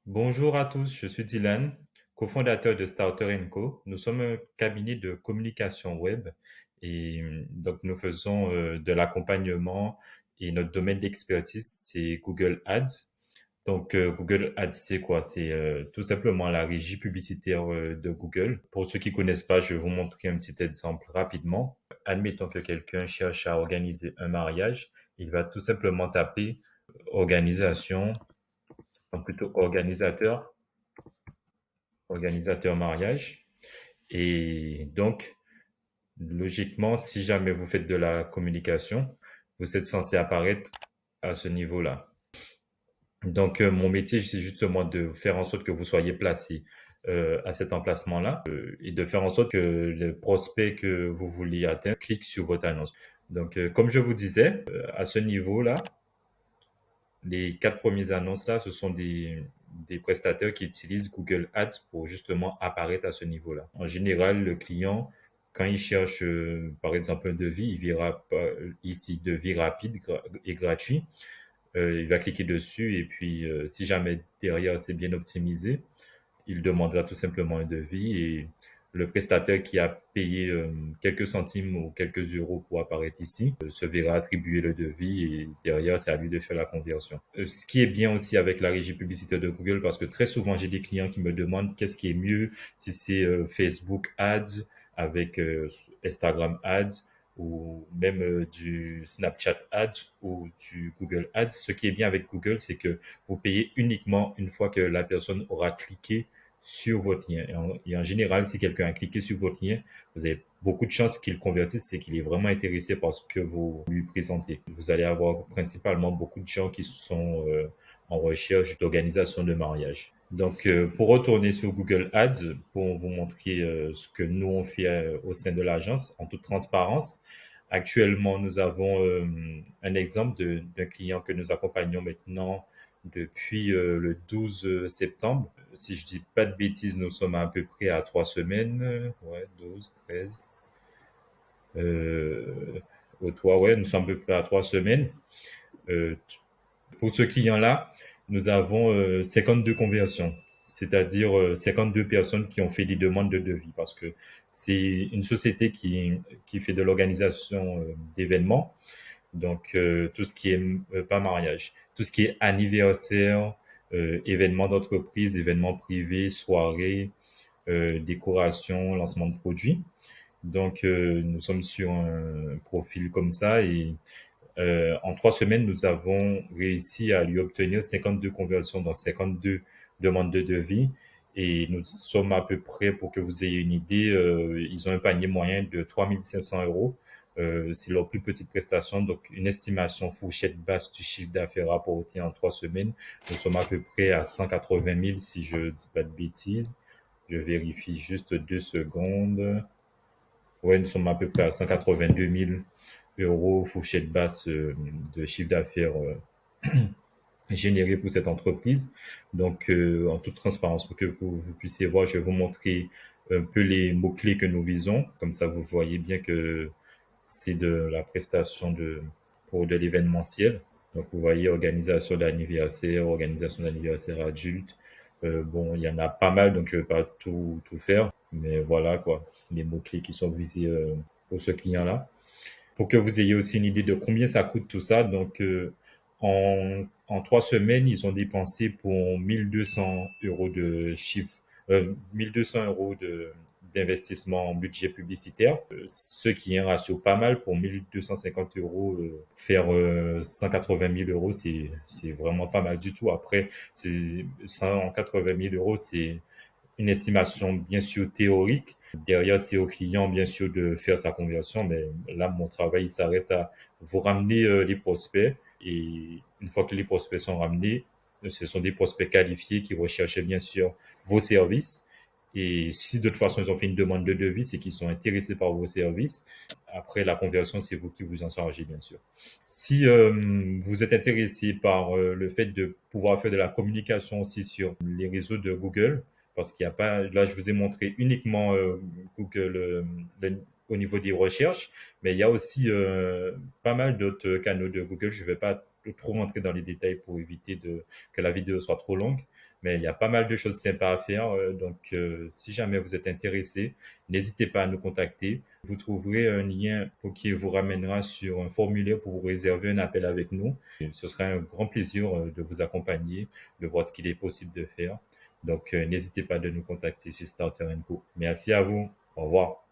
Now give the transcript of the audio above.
Bonjour à tous, je suis Dylan, cofondateur de Starter Co. Nous sommes un cabinet de communication web et donc nous faisons de l'accompagnement et notre domaine d'expertise, c'est Google Ads. Donc Google Ads, c'est quoi? C'est tout simplement la régie publicitaire de Google. Pour ceux qui connaissent pas, je vais vous montrer un petit exemple rapidement. Admettons que quelqu'un cherche à organiser un mariage, il va tout simplement taper organisation, donc plutôt organisateur mariage. Et donc, logiquement, si jamais vous faites de la communication, vous êtes censé apparaître à ce niveau-là. Donc, mon métier, c'est justement de faire en sorte que vous soyez placé à cet emplacement-là et de faire en sorte que les prospects que vous voulez atteindre cliquent sur votre annonce. Donc, comme je vous disais, à ce niveau-là, les quatre premières annonces-là, ce sont des prestataires qui utilisent Google Ads pour justement apparaître à ce niveau-là. En général, le client, quand il cherche, par exemple, un devis, il verra ici devis rapide et gratuit. Il va cliquer dessus et puis, si jamais derrière c'est bien optimisé, il demandera tout simplement un devis et le prestataire qui a payé quelques centimes ou quelques euros pour apparaître ici se verra attribuer le devis et derrière, c'est à lui de faire la conversion. Ce qui est bien aussi avec la régie publicitaire de Google, parce que très souvent, j'ai des clients qui me demandent qu'est-ce qui est mieux, si c'est Facebook Ads avec Instagram Ads ou même du Snapchat Ads ou du Google Ads. Ce qui est bien avec Google, c'est que vous payez uniquement une fois que la personne aura cliqué sur votre lien. Et en général, si quelqu'un a cliqué sur votre lien, vous avez beaucoup de chances qu'il convertisse, c'est qu'il est vraiment intéressé par ce que vous lui présentez. Vous allez avoir principalement beaucoup de gens qui sont en recherche d'organisation de mariage. Donc, pour retourner sur Google Ads, pour vous montrer ce que nous on fait au sein de l'agence, en toute transparence, actuellement, nous avons un exemple d'un client que nous accompagnons maintenant depuis le 12 septembre. Si je dis pas de bêtises, nous sommes à peu près à 3 semaines. Ouais, 12, 13. Euh, au toit, ouais, nous sommes à peu près à 3 semaines. Euh, pour ce client-là, nous avons 52 conversions, c'est-à-dire 52 personnes qui ont fait des demandes de devis parce que c'est une société qui fait de l'organisation d'événements. Donc, tout ce qui est, pas mariage, tout ce qui est anniversaire, événements d'entreprise, événements privés, soirées, décoration, lancement de produits. Donc, nous sommes sur un profil comme ça et en 3 semaines, nous avons réussi à lui obtenir 52 conversions dans 52 demandes de devis. Et nous sommes à peu près, pour que vous ayez une idée, ils ont un panier moyen de 3 500 euros. C'est leur plus petite prestation. Donc, une estimation fourchette basse du chiffre d'affaires rapporté en 3 semaines. Nous sommes à peu près à 180 000, si je dis pas de bêtises. Je vérifie juste 2 secondes. Ouais, nous sommes à peu près à 182 000 euros, fourchette basse de chiffre d'affaires généré pour cette entreprise. Donc, en toute transparence, pour que vous puissiez voir, je vais vous montrer un peu les mots-clés que nous visons. Comme ça, vous voyez bien que c'est de la prestation pour de l'événementiel. Donc, vous voyez organisation d'anniversaire adulte. Bon, il y en a pas mal, donc je vais pas tout faire. Mais voilà, quoi, les mots-clés qui sont visés pour ce client-là. Pour que vous ayez aussi une idée de combien ça coûte tout ça. Donc, en 3 semaines, ils ont dépensé pour 1200 euros de chiffre, 1200 euros d'investissement en budget publicitaire, ce qui est un ratio pas mal pour 1250 euros. Faire 180 000 euros, c'est vraiment pas mal du tout. Après, c'est 180 000 euros, c'est une estimation bien sûr théorique. Derrière, c'est au client bien sûr de faire sa conversion, mais là, mon travail il s'arrête à vous ramener les prospects. Et une fois que les prospects sont ramenés, ce sont des prospects qualifiés qui recherchaient bien sûr vos services. Et si de toute façon ils ont fait une demande de devis, c'est qu'ils sont intéressés par vos services. Après, la conversion, c'est vous qui vous en chargez, bien sûr. Si vous êtes intéressé par le fait de pouvoir faire de la communication aussi sur les réseaux de Google, parce qu'il n'y a pas, là, je vous ai montré uniquement Google au niveau des recherches, mais il y a aussi pas mal d'autres canaux de Google. Je ne vais pas trop rentrer dans les détails pour éviter que la vidéo soit trop longue. mais il y a pas mal de choses sympas à faire. Donc, si jamais vous êtes intéressé, n'hésitez pas à nous contacter. Vous trouverez un lien qui vous ramènera sur un formulaire pour vous réserver un appel avec nous. Et ce sera un grand plaisir de vous accompagner, de voir ce qu'il est possible de faire. Donc, n'hésitez pas de nous contacter sur Starter Co. Merci à vous. Au revoir.